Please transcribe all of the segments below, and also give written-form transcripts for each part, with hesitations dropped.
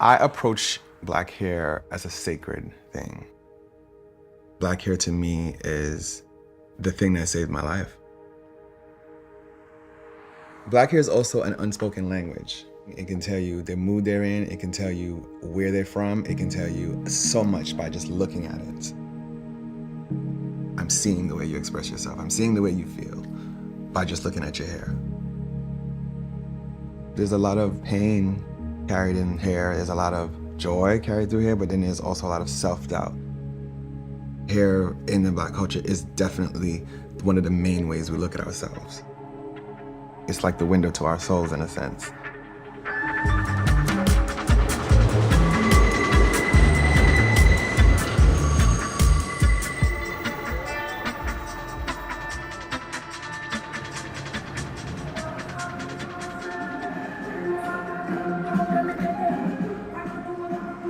I approach black hair as a sacred thing. Black hair to me is the thing that saved my life. Black hair is also an unspoken language. It can tell you the mood they're in, it can tell you where they're from, it can tell you so much by just looking at it. I'm seeing the way you express yourself, I'm seeing the way you feel by just looking at your hair. There's a lot of pain carried in hair, there's a lot of joy carried through hair, but then there's also a lot of self-doubt. Hair in the Black culture is definitely one of the main ways we look at ourselves. It's like the window to our souls in a sense.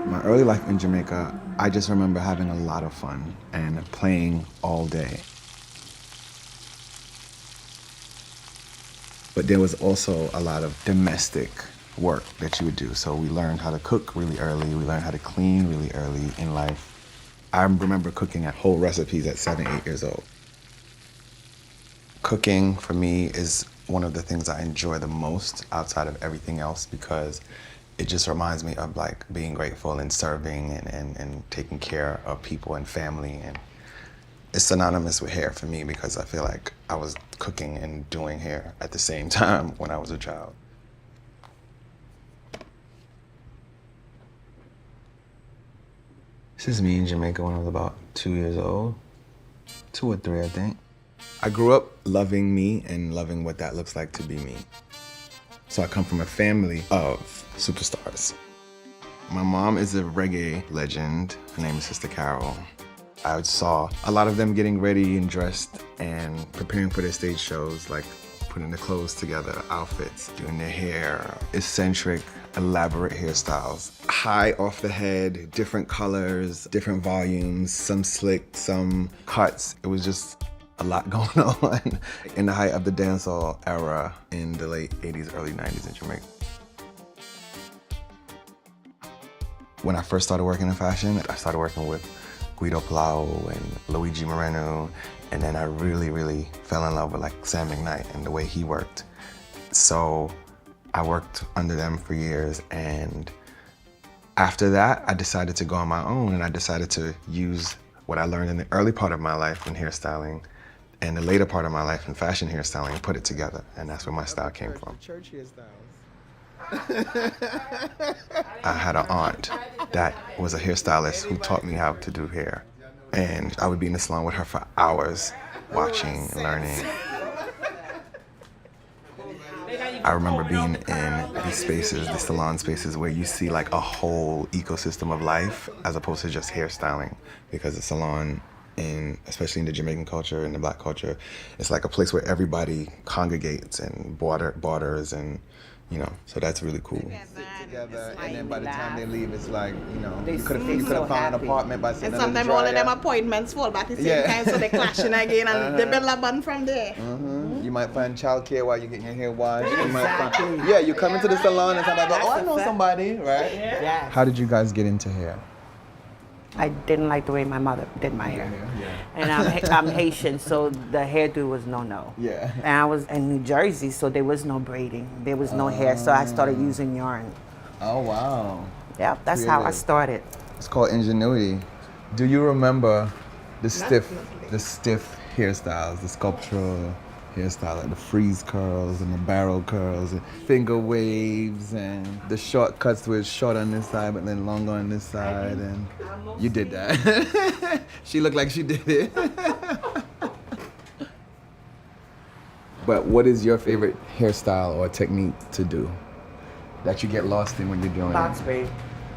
My early life in Jamaica, I just remember having a lot of fun and playing all day. But there was also a lot of domestic work that you would do. So we learned how to cook really early. We learned how to clean really early in life. I remember cooking at whole recipes at 7, 8 years old. Cooking for me is one of the things I enjoy the most outside of everything else because it just reminds me of like being grateful and serving and taking care of people and family. And it's synonymous with hair for me because I feel like I was cooking and doing hair at the same time when I was a child. This is me in Jamaica when I was about 2 years old. 2 or 3, I think. I grew up loving me and loving what that looks like to be me. So I come from a family of superstars. My mom is a reggae legend. Her name is Sister Carol. I saw a lot of them getting ready and dressed and preparing for their stage shows, like putting the clothes together, outfits, doing their hair, eccentric, elaborate hairstyles. High off the head, different colors, different volumes, some slick, some cuts. It was just a lot going on in the height of the dancehall era in the late 80s, early 90s in Jamaica. When I first started working in fashion, I started working with Guido Palau and Luigi Moreno, and then I really fell in love with like Sam McKnight and the way he worked. So I worked under them for years, and after that, I decided to go on my own, and I decided to use what I learned in the early part of my life in hairstyling and the later part of my life in fashion hairstyling and put it together, and that's where my style came from. Church hairstyles. I had an aunt that was a hairstylist who taught me how to do hair. And I would be in the salon with her for hours, watching and learning. I remember being in these spaces, the salon spaces, where you see like a whole ecosystem of life as opposed to just hairstyling. Because the salon, especially in the Jamaican culture and the Black culture, it's like a place where everybody congregates and barters and, you know, so that's really cool. Together, and then by the time they leave, it's like, you know, They you could seem have so found an happy. apartment by sitting And under the sometimes all of them dryer. appointments fall back at the same Yeah. time, so they're clashing again, and they build a bond from there. You might find childcare while you're getting your hair washed. You might Exactly. find, yeah, you come into the salon and somebody goes, oh, I know somebody, right? Yeah. How did you guys get into hair? I didn't like the way my mother did my hair. And I'm Haitian, so the hairdo was no-no. Yeah. And I was in New Jersey, so there was no braiding. There was no hair, so I started using yarn. Oh, wow. Yeah, that's how I Creative. started. It's called ingenuity. Do you remember the stiff hairstyles, the sculptural hairstyle, like the freeze curls and the barrel curls and finger waves and the short cuts where it's short on this side but then longer on this side, and you did that. She looked like she did it. But what is your favorite hairstyle or technique to do that you get lost in when you're doing Box it? braid,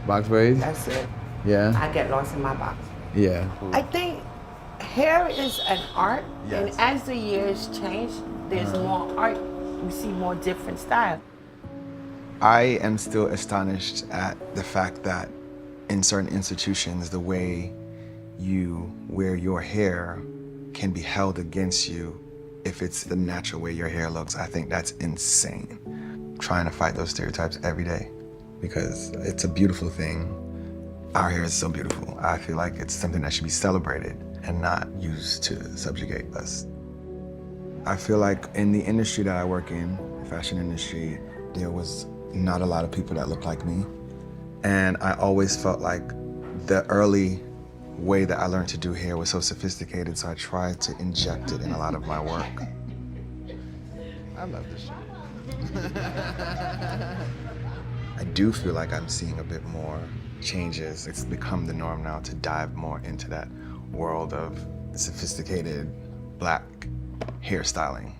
Box braids? that's it. Yeah? I get lost in my box. Yeah. I think hair is an art, and Yes. as the years change, there's more art. We see more different styles. I am still astonished at the fact that in certain institutions, the way you wear your hair can be held against you if it's the natural way your hair looks. I think that's insane. Trying to fight those stereotypes every day because it's a beautiful thing. Our hair is so beautiful. I feel like it's something that should be celebrated and not used to subjugate us. I feel like in the industry that I work in, the fashion industry, there was not a lot of people that looked like me. And I always felt like the early way that I learned to do hair was so sophisticated, so I tried to inject it in a lot of my work. I love this show. I do feel like I'm seeing a bit more changes. It's become the norm now to dive more into that world of sophisticated Black hairstyling.